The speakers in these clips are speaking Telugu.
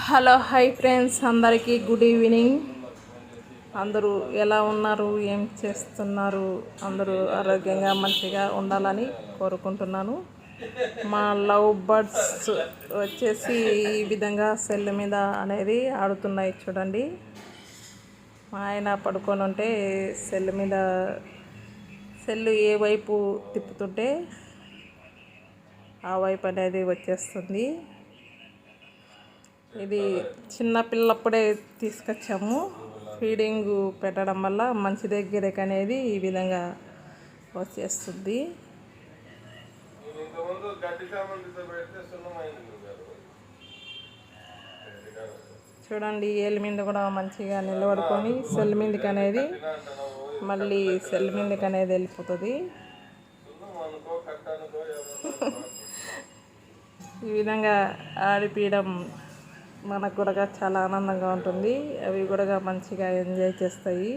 హలో హాయ్ ఫ్రెండ్స్, అందరికీ గుడ్ ఈవినింగ్. అందరూ ఎలా ఉన్నారు, ఏం చేస్తున్నారు? అందరూ ఆరోగ్యంగా మంచిగా ఉండాలని కోరుకుంటున్నాను. మా లవ్ బర్డ్స్ వచ్చేసి ఈ విధంగా సెల్ మీద అనేది ఆడుతున్నాయి చూడండి. మా ఆయన పడుకొని ఉంటే సెల్ ఏ వైపు తిప్పుతుంటే ఆ వైపు అనేది వచ్చేస్తుంది. ఇది చిన్న పిల్లప్పుడే తీసుకొచ్చాము. ఫీడింగ్ పెట్టడం వల్ల మంచి దగ్గరకు అనేది ఈ విధంగా వచ్చేస్తుంది. చూడండి, ఏళ్ళ మీద కూడా మంచిగా నిలబడుకొని సెల్ మీదకి అనేది మళ్ళీ సెల్ మీదకి అనేది వెళ్ళిపోతుంది. ఈ విధంగా ఆడిపీయడం మనకు కూడా చాలా ఆనందంగా ఉంటుంది. అవి కూడా మంచిగా ఎంజాయ్ చేస్తాయి.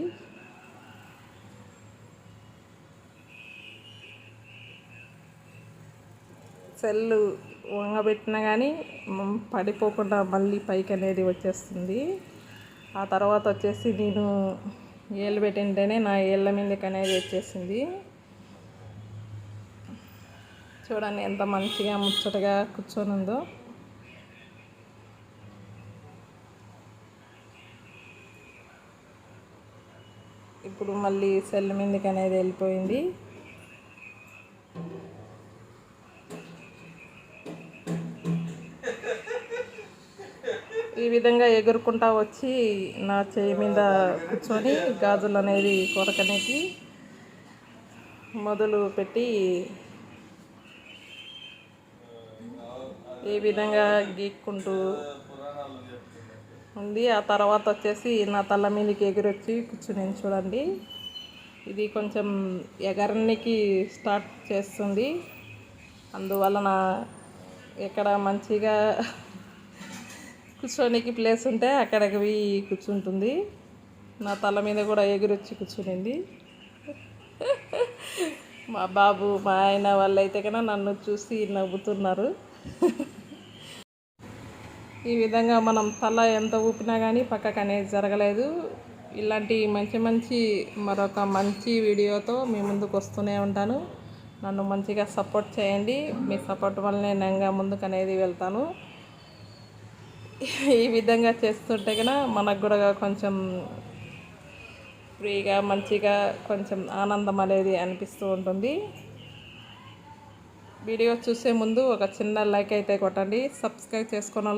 సెల్లు వంగబెట్టినా కానీ పడిపోకుండా మళ్ళీ పైకి అనేది వచ్చేస్తుంది. ఆ తర్వాత వచ్చేసి నేను ఏళ్ళు పెట్టింటేనే నా ఏళ్ళ మీదకి అనేది వచ్చేసింది. చూడండి ఎంత మంచిగా ముచ్చటగా కూర్చొని ఉందో. ఇప్పుడు మళ్ళీ సెల్ మీదకి అనేది వెళ్ళిపోయింది. ఈ విధంగా ఎగురుకుంటా వచ్చి నా చేయి మీద కూర్చొని గాజులు అనేది కొరకనేకి మొదలు పెట్టి ఈ విధంగా గీక్కుంటూ ఉంది. ఆ తర్వాత వచ్చేసి నా తల మీదకి ఎగురొచ్చి కూర్చుని చూడండి. ఇది కొంచెం ఎగరనికి స్టార్ట్ చేస్తుంది. అందువలన ఎక్కడ మంచిగా కూర్చోనికి ప్లేస్ ఉంటే అక్కడికి కూర్చుంటుంది. నా తల మీద కూడా ఎగురొచ్చి కూర్చునింది. మా బాబు, మా ఆయన వాళ్ళైతే కన్నా నన్ను చూసి నవ్వుతున్నారు. ఈ విధంగా మనం తల ఎంత ఊపినా కానీ పక్కకు అనేది జరగలేదు. ఇలాంటి మంచి మరొక మంచి వీడియోతో మీ ముందుకు వస్తూనే ఉంటాను. నన్ను మంచిగా సపోర్ట్ చేయండి. మీ సపోర్ట్ వల్లనే నేను ముందుకు అనేది వెళ్తాను. ఈ విధంగా చేస్తుంటే కన్నా మనకు కూడా కొంచెం ఫ్రీగా మంచిగా కొంచెం ఆనందం అనేది అనిపిస్తూ ఉంటుంది. వీడియో చూసే ముందు ఒక చిన్న లైక్ అయితే కొట్టండి. సబ్స్క్రైబ్ చేసుకున్న